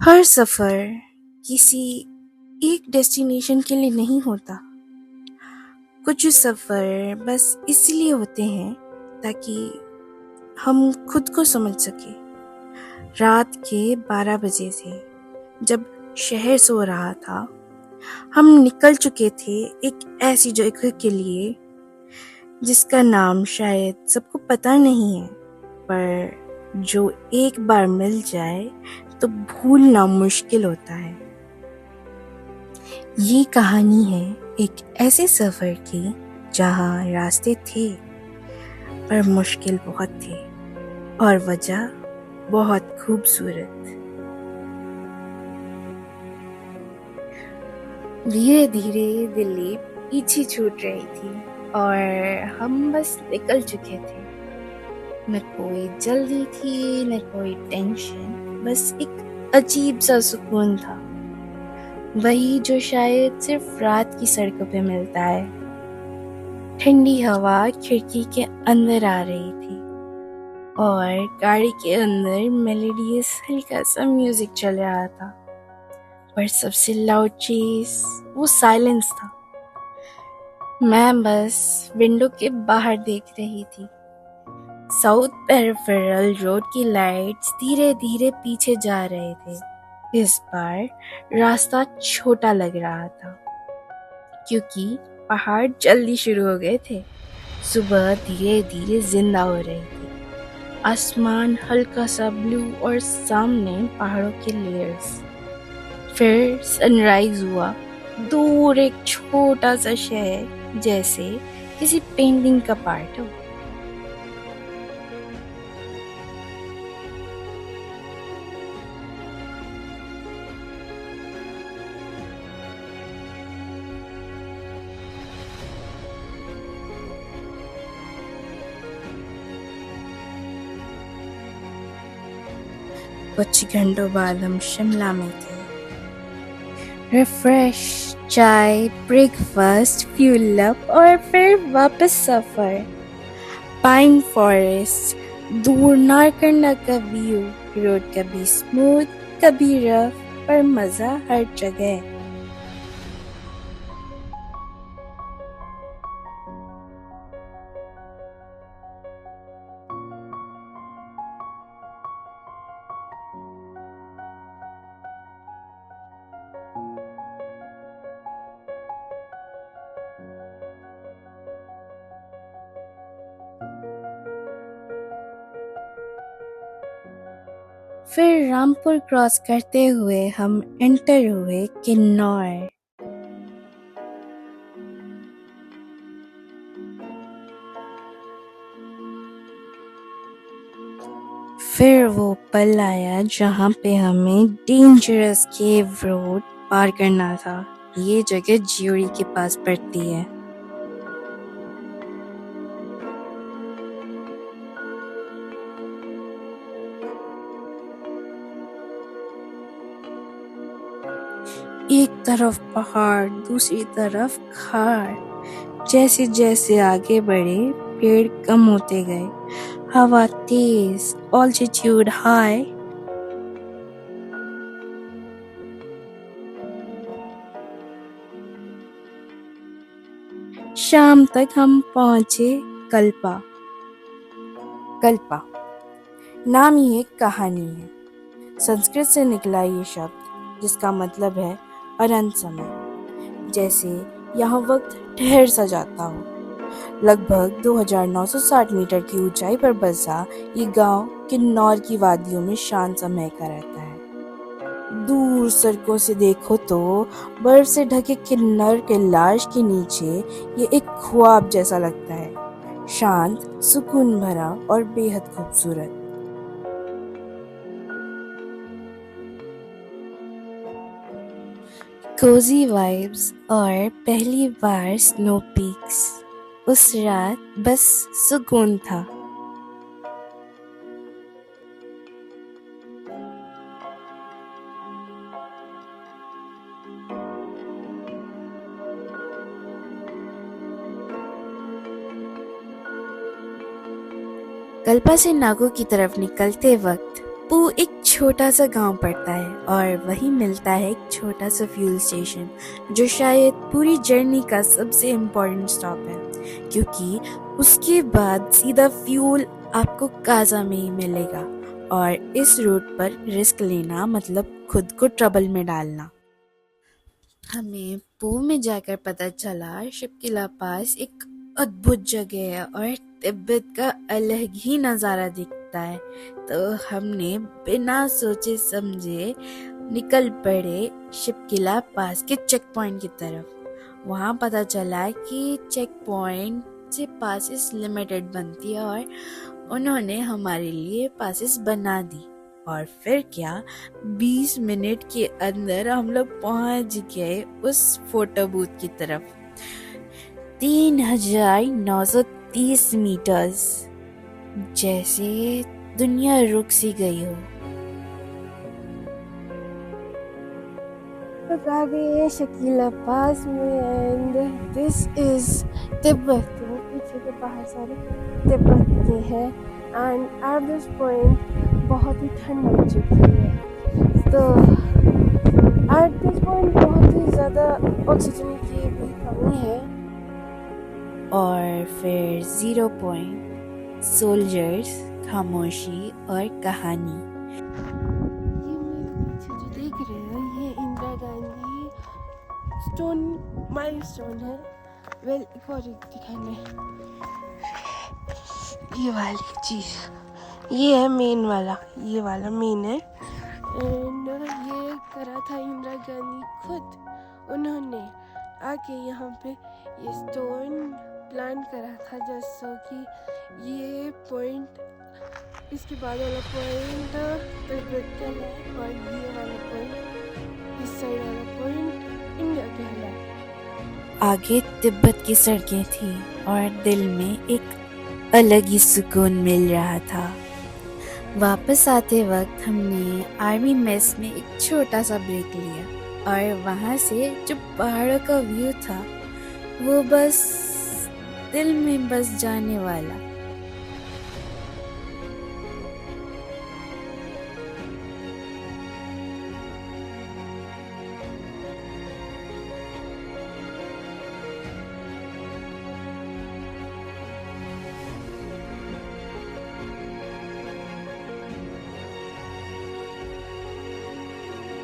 हर सफ़र किसी एक डेस्टिनेशन के लिए नहीं होता। कुछ सफ़र बस इसलिए होते हैं ताकि हम खुद को समझ सके। रात के 12 बजे थे जब शहर सो रहा था। हम निकल चुके थे एक ऐसी जगह के लिए जिसका नाम शायद सबको पता नहीं है, पर जो एक बार मिल जाए तो भूलना मुश्किल होता है। ये कहानी है एक ऐसे सफ़र की जहाँ रास्ते थे पर मुश्किल बहुत थे और वजह बहुत खूबसूरत। धीरे धीरे दिल्ली पीछे छूट रही थी और हम बस निकल चुके थे। न कोई जल्दी थी न कोई टेंशन, बस एक अजीब सा सुकून था, वही जो शायद सिर्फ रात की सड़कों पे मिलता है। ठंडी हवा खिड़की के अंदर आ रही थी और गाड़ी के अंदर मेलोडियस हल्का सा म्यूजिक चल रहा था, पर सबसे लाउड चीज वो साइलेंस था। मैं बस विंडो के बाहर देख रही थी। साउथ पेरिफेरल रोड की लाइट्स धीरे धीरे पीछे जा रहे थे। इस बार रास्ता छोटा लग रहा था क्योंकि पहाड़ जल्दी शुरू हो गए थे। सुबह धीरे धीरे जिंदा हो रही थी। आसमान हल्का सा ब्लू और सामने पहाड़ों के लेयर्स। फिर सनराइज हुआ। दूर एक छोटा सा शहर जैसे किसी पेंटिंग का पार्ट हो। कुछ घंटों बाद हम शिमला में थे। रिफ्रेश, चाय, ब्रेकफास्ट, फ्यूल अप और फिर वापस सफर। पाइन फॉरेस्ट, दूर नारकंडा का व्यू, रोड कभी स्मूथ कभी रफ, पर मजा हर जगह। फिर रामपुर क्रॉस करते हुए हम एंटर हुए किन्नौर। फिर वो पल आया जहाँ पे हमें डेंजरस केव रोड पार करना था। ये जगह ज्यूरी के पास पड़ती है। एक तरफ पहाड़, दूसरी तरफ खाड़। जैसे जैसे आगे बढ़े पेड़ कम होते गए, हवा तेज, ऑल्टीट्यूड हाई। शाम तक हम पहुंचे कल्पा। कल्पा नाम ही एक कहानी है। संस्कृत से निकला ये शब्द जिसका मतलब है अनंत समय। जैसे यहाँ वक्त ठहर सा जाता हो। लगभग 2960 मीटर की ऊंचाई पर बसा ये गांव किन्नौर की वादियों में शांत सा महका रहता है। दूर सड़कों से देखो तो बर्फ से ढके किन्नर कैलाश के नीचे ये एक ख्वाब जैसा लगता है, शांत, सुकून भरा और बेहद खूबसूरत। कोजी वाइब्स और पहली बार स्नो पीक्स। उस रात बस सुकून था। कल्पा से नागो की तरफ निकलते वक्त वो एक छोटा सा गांव पड़ता है और वहीं मिलता है एक छोटा सा फ्यूल स्टेशन जो शायद पूरी जर्नी का सबसे इम्पोर्टेंट स्टॉप है, क्योंकि उसके बाद सीधा फ्यूल आपको काजा में ही मिलेगा। और इस रूट पर रिस्क लेना मतलब खुद को ट्रबल में डालना। हमें पो में जाकर पता चला शिपकिला पास एक अद्भुत जगह है और तिब्बत का अलग ही नज़ारा दिखता है। तो हमने बिना सोचे समझे निकल पड़े शिपकिला पास के चेक पॉइंट की तरफ। वहाँ पता चला कि चेक पॉइंट से पासेस लिमिटेड बनती है और उन्होंने हमारे लिए पासेस बना दी। और फिर क्या, 20 मिनट के अंदर हम लोग पहुंच गए उस फोटो बूथ की तरफ। 3930 मीटर्स, जैसे दुनिया रुक सी गई हो। आ गए शकीला पास में एंड दिस इज तिब्बत। वो पीछे के बाहर सारे तिब्बत के हैं एंड एट दिस पॉइंट बहुत ही ठंड लग चुकी है। तो एट दिस पॉइंट बहुत ही ज़्यादा ऑक्सीजन की भी कमी है। और फिर 0 पॉइंट, सोल्जर्स, खामोशी और कहानी। ये मेरे पीछे जो देख रहे हो ये इंदिरा गांधी स्टोन माइलस्टोन है। वेल एक और दिखाने, ये वाली चीज़ ये है मेन वाला, ये वाला मेन है एंड ये करा था इंदिरा गांधी खुद। उन्होंने आके यहाँ पे ये स्टोन प्लांट करा था जस्ट सो कि ये पॉइंट, इसके बाद वाला पॉइंट तिब्बत का है और ये वाला पॉइंट, इस साइड वाला पॉइंट इंडिया का है। आगे तिब्बत की सड़कें थी और दिल में एक अलग ही सुकून मिल रहा था। वापस आते वक्त हमने आर्मी मेस में एक छोटा सा ब्रेक लिया और वहाँ से जो पहाड़ों का व्यू था वो बस दिल में बस जाने वाला।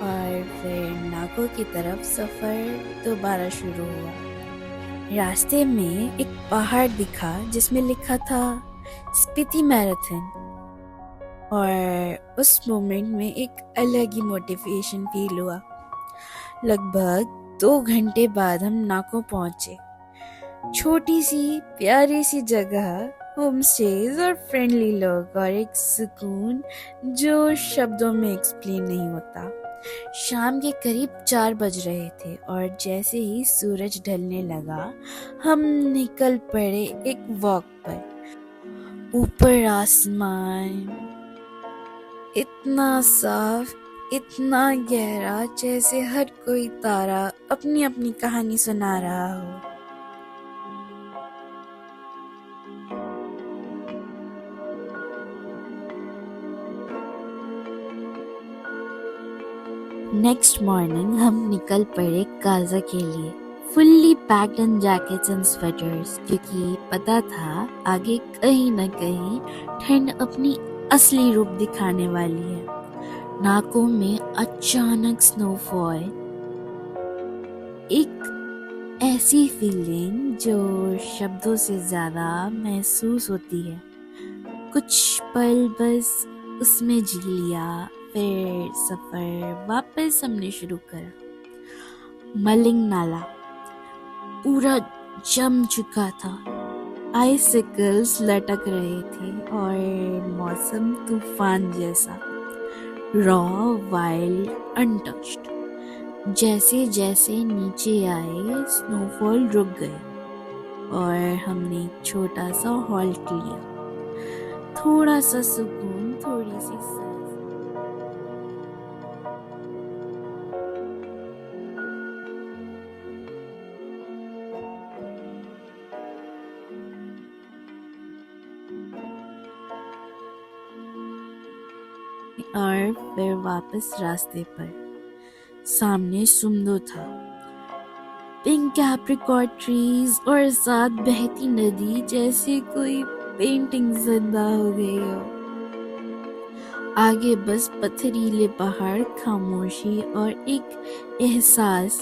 और फिर नागो की तरफ सफर दोबारा शुरू हुआ। रास्ते में एक पहाड़ दिखा जिसमें लिखा था स्पीति मैराथन, और उस मोमेंट में एक अलग ही मोटिवेशन फील हुआ। लगभग 2 घंटे बाद हम नाको पहुंचे। छोटी सी प्यारी सी जगह, होम स्टेज और फ्रेंडली लोग और एक सुकून जो शब्दों में एक्सप्लेन नहीं होता। शाम के करीब 4 बज रहे थे और जैसे ही सूरज ढलने लगा हम निकल पड़े एक वॉक पर। ऊपर आसमान इतना साफ, इतना गहरा, जैसे हर कोई तारा अपनी अपनी कहानी सुना रहा हो। नेक्स्ट मॉर्निंग हम निकल पड़े काजा के लिए, fully packed in jackets and sweaters, क्योंकि पता था आगे कहीं न कहीं ठंड अपनी असली रूप दिखाने वाली है। नाको में अचानक स्नोफॉल, एक ऐसी फीलिंग जो शब्दों से ज्यादा महसूस होती है। कुछ पल बस उसमें जी लिया, फिर सफर वापस हमने शुरू करा। मलिंग नाला पूरा जम चुका था, आइसिकल्स लटक रहे थे और मौसम तूफान जैसा, रॉ, वाइल्ड, अनटच्ड। जैसे जैसे नीचे आए स्नोफॉल रुक गए और हमने एक छोटा सा हॉल्ट लिया। थोड़ा सा सुकून, थोड़ी सी सांस। और फिर वापस रास्ते पर। सामने सुमदो था, पिंक एप्रिकॉट ट्रीज और साथ बहती नदी, जैसे कोई पेंटिंग जिंदा हो गई हो। आगे बस पथरीले पहाड़, खामोशी और एक एहसास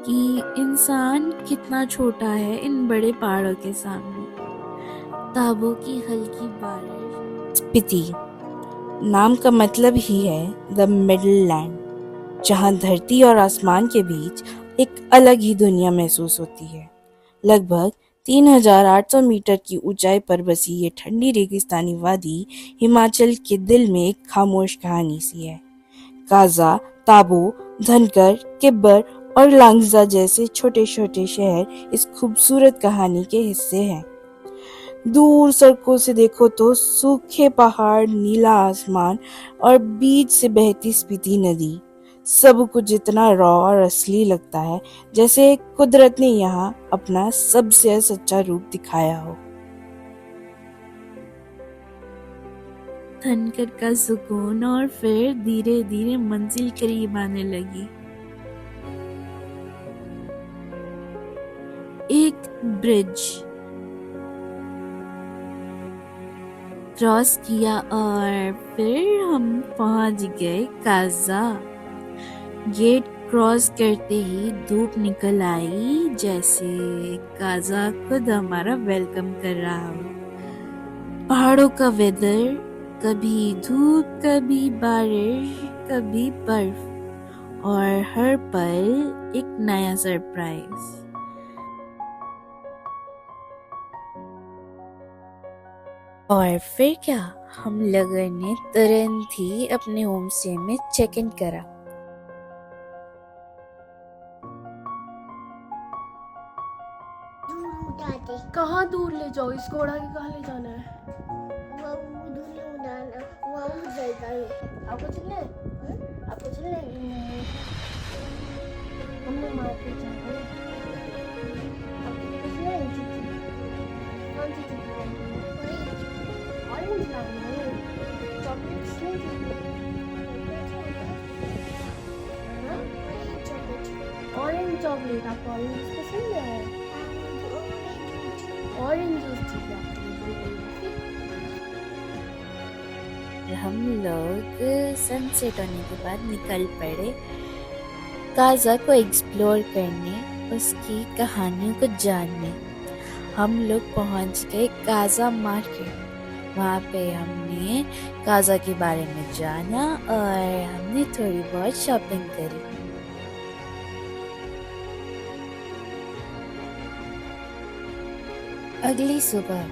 कि इंसान कितना छोटा है इन बड़े पहाड़ों के सामने। ताबों की हल्की बारिश। स्पीति नाम का मतलब ही है द मिडल लैंड, जहाँ धरती और आसमान के बीच एक अलग ही दुनिया महसूस होती है। लगभग 3800 मीटर की ऊंचाई पर बसी ये ठंडी रेगिस्तानी वादी हिमाचल के दिल में एक खामोश कहानी सी है। काजा, ताबो, धनकर, किब्बर और लांगजा जैसे छोटे छोटे शहर इस खूबसूरत कहानी के हिस्से हैं। दूर सड़कों से देखो तो सूखे पहाड़, नीला आसमान और बीच से बहती स्पीति नदी, सब कुछ इतना रॉ और असली लगता है, जैसे कुदरत ने यहाँ अपना सबसे सच्चा रूप दिखाया हो। धनकर का सुकून, और फिर धीरे धीरे मंजिल करीब आने लगी। एक ब्रिज क्रॉस किया और फिर हम पहुंच गए काजा। गेट क्रॉस करते ही धूप निकल आई, जैसे काजा खुद हमारा वेलकम कर रहा हो। पहाड़ों का वेदर, कभी धूप, कभी बारिश, कभी बर्फ, और हर पल एक नया सरप्राइज। और फिर क्या, हम लोगों ने तुरंत ही अपने होम स्टे में चेक इन करा। कहाँ दूर ले जाओ, इस घोड़ा के कहाँ ले जाना है? आपको चलना है? आपको चलना है? हमने मार्केट जाना है। आपको चलना है? कौन सी चीज़ लानी है? ऑरेंज लानी है? चॉकलेट्स नहीं चाहिए? ऑरेंज चॉकलेट, आपको ऑरेंज पसंद है? ऑरेंज जूस चाहिए आपको? हम लोग सनसेट होने के बाद निकल पड़े काजा को एक्सप्लोर करने, उसकी कहानियों को जानने। हम लोग पहुंच गए काजा मार्केट। वहाँ पे हमने काजा के बारे में जाना और हमने थोड़ी बहुत शॉपिंग करी। अगली सुबह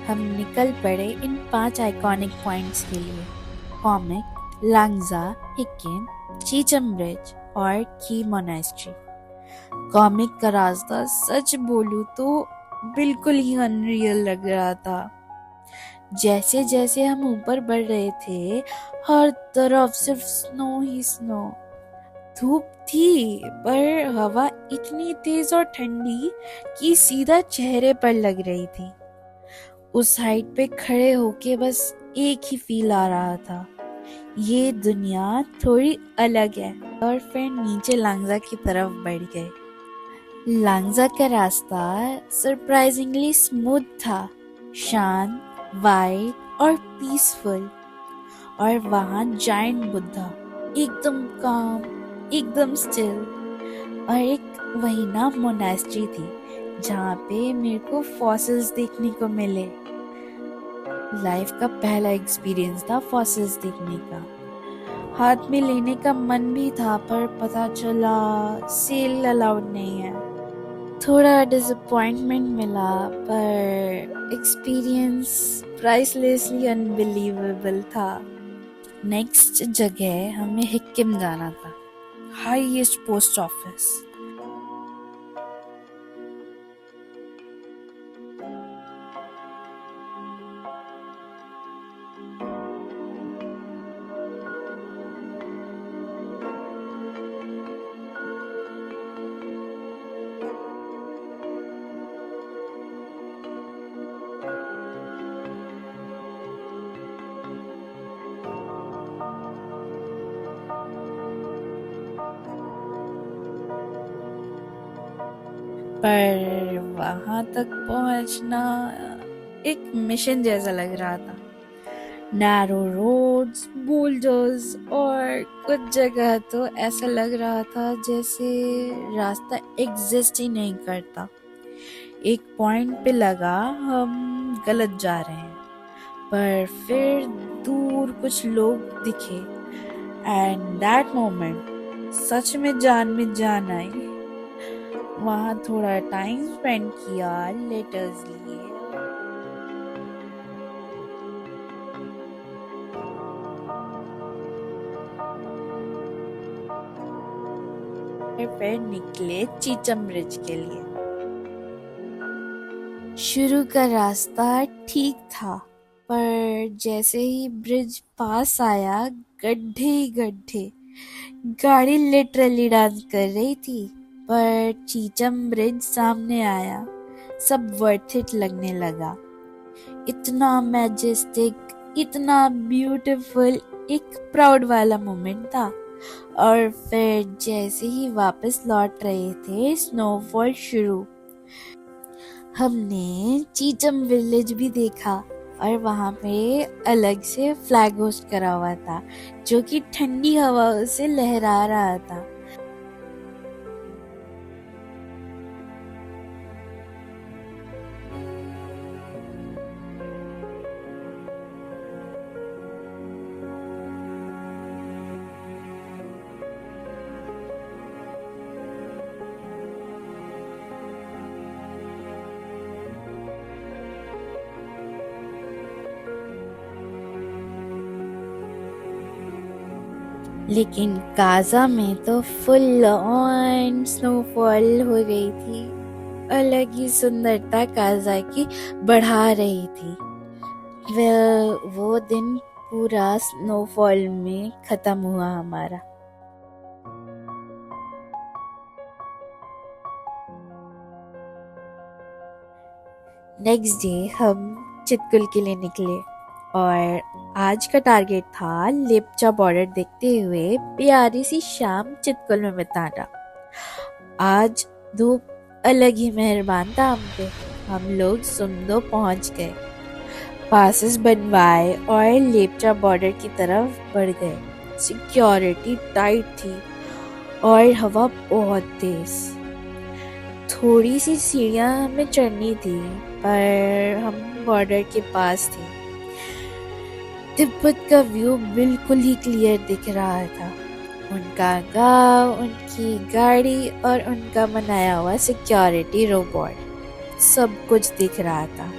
हम निकल पड़े इन 5 आइकॉनिक पॉइंट्स के लिए: कॉमिक, लांगजा, हिकिन, चीचम ब्रिज और की मोनेस्ट्री। कॉमिक का रास्ता सच बोलूं तो बिल्कुल ही अनरियल लग रहा था। जैसे जैसे हम ऊपर बढ़ रहे थे, हर तरफ सिर्फ स्नो ही स्नो। धूप थी, पर हवा इतनी तेज और ठंडी कि सीधा चेहरे पर लग रही थी। उस हाइट पे खड़े होके बस एक ही फील आ रहा था, ये दुनिया थोड़ी अलग है। और फिर नीचे लांगजा की तरफ बढ़ गए। लांगजा का रास्ता सरप्राइजिंगली स्मूथ था, शांत, वाइड और पीसफुल। और वहाँ जायंट बुद्धा, एकदम काम, एकदम स्टिल। और एक वही ना मोनेस्ट्री थी, जहाँ पे मेरे को फॉसिल्स देखने को मिले। लाइफ का पहला एक्सपीरियंस था फॉसिल्स देखने का। हाथ में लेने का मन भी था, पर पता चला सेल अलाउड नहीं है। थोड़ा डिसअपॉइंटमेंट मिला, पर एक्सपीरियंस प्राइसलेसली अनबिलीवेबल था। नेक्स्ट जगह हमें हिक्किम जाना था, हाईएस्ट पोस्ट ऑफिस। पर वहां तक पहुंचना एक मिशन जैसा लग रहा था। नैरो रोड्स, बोल्डर्स और कुछ जगह तो ऐसा लग रहा था जैसे रास्ता एग्जिस्ट ही नहीं करता। एक पॉइंट पे लगा हम गलत जा रहे हैं, पर फिर दूर कुछ लोग दिखे एंड दैट मोमेंट सच में जान आई। वहाँ थोड़ा टाइम स्पेंड किया, लेटर्स लिए, फिर निकले चीचम ब्रिज के लिए। शुरू का रास्ता ठीक था, पर जैसे ही ब्रिज पास आया गड्ढे ही गड्ढे। गाड़ी लिटरली डांस कर रही थी, पर चीचम ब्रिज सामने आया सब वर्थ इट लगने लगा। इतना मैजेस्टिक, इतना ब्यूटीफुल, एक प्राउड वाला मोमेंट था। और फिर जैसे ही वापस लौट रहे थे स्नोफॉल शुरू। हमने चीचम विलेज भी देखा और वहाँ पे अलग से फ्लैग होस्ट करा हुआ था जो कि ठंडी हवाओं से लहरा रहा था। लेकिन काजा में तो फुल ऑन स्नोफॉल हो गई थी। अलग ही सुंदरता काजा की बढ़ा रही थी। वो दिन पूरा स्नोफॉल में खत्म हुआ हमारा। नेक्स्ट डे हम चितकुल के लिए निकले और आज का टारगेट था लेप्चा बॉर्डर देखते हुए प्यारी सी शाम चितकुल में बिताना। आज धूप अलग ही मेहरबान था हम पे। हम लोग सुमदो पहुंच गए, पासेस बनवाए और लेप्चा बॉर्डर की तरफ बढ़ गए। सिक्योरिटी टाइट थी और हवा बहुत तेज। थोड़ी सी सीढ़ियां हमें चढ़नी थी, पर हम बॉर्डर के पास थे। तिब्बत का व्यू बिल्कुल ही क्लियर दिख रहा था। उनका गांव, उनकी गाड़ी और उनका बनाया हुआ सिक्योरिटी रोबोट, सब कुछ दिख रहा था।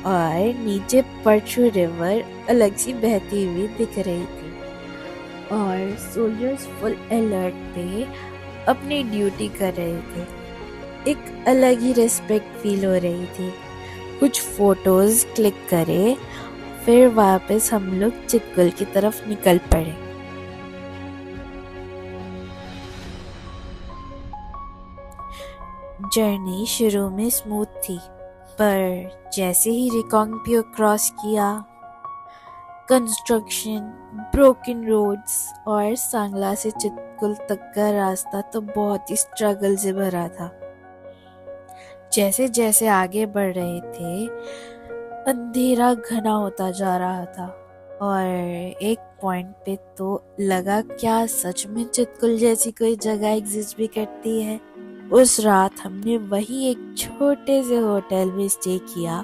और नीचे परचू रिवर अलग सी बहती हुई दिख रही थी और सोल्जर्स फुल अलर्ट पे अपनी ड्यूटी कर रहे थे। एक अलग ही रिस्पेक्ट फील हो रही थी। कुछ फोटोज क्लिक करे, फिर वापस हम लोग चितकुल की तरफ निकल पड़े। जर्नी शुरू में स्मूथ थी, पर जैसे ही रिकॉन्ग्पियो क्रॉस किया, कंस्ट्रक्शन, ब्रोकन रोड्स और सांगला से चितकुल तक का रास्ता तो बहुत ही स्ट्रगल से भरा था। जैसे जैसे आगे बढ़ रहे थे अंधेरा घना होता जा रहा था और एक पॉइंट पे तो लगा क्या सच में चितकुल जैसी कोई जगह एग्जिस्ट भी करती है। उस रात हमने वही एक छोटे से होटल में स्टे किया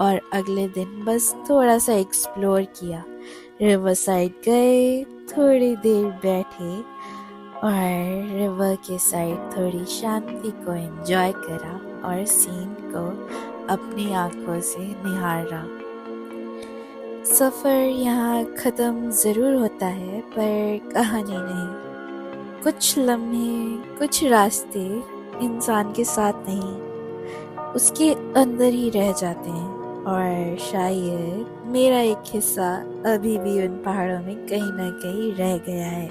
और अगले दिन बस थोड़ा सा एक्सप्लोर किया। रिवर साइड गए, थोड़ी देर बैठे और रिवर के साइड थोड़ी शांति को एंजॉय करा और सीन को अपनी आंखों से निहारा। सफर यहाँ खत्म जरूर होता है, पर कहानी नहीं। कुछ लम्हे, कुछ रास्ते इंसान के साथ नहीं, उसके अंदर ही रह जाते हैं। और शायद मेरा एक हिस्सा अभी भी उन पहाड़ों में कहीं ना कहीं रह गया है।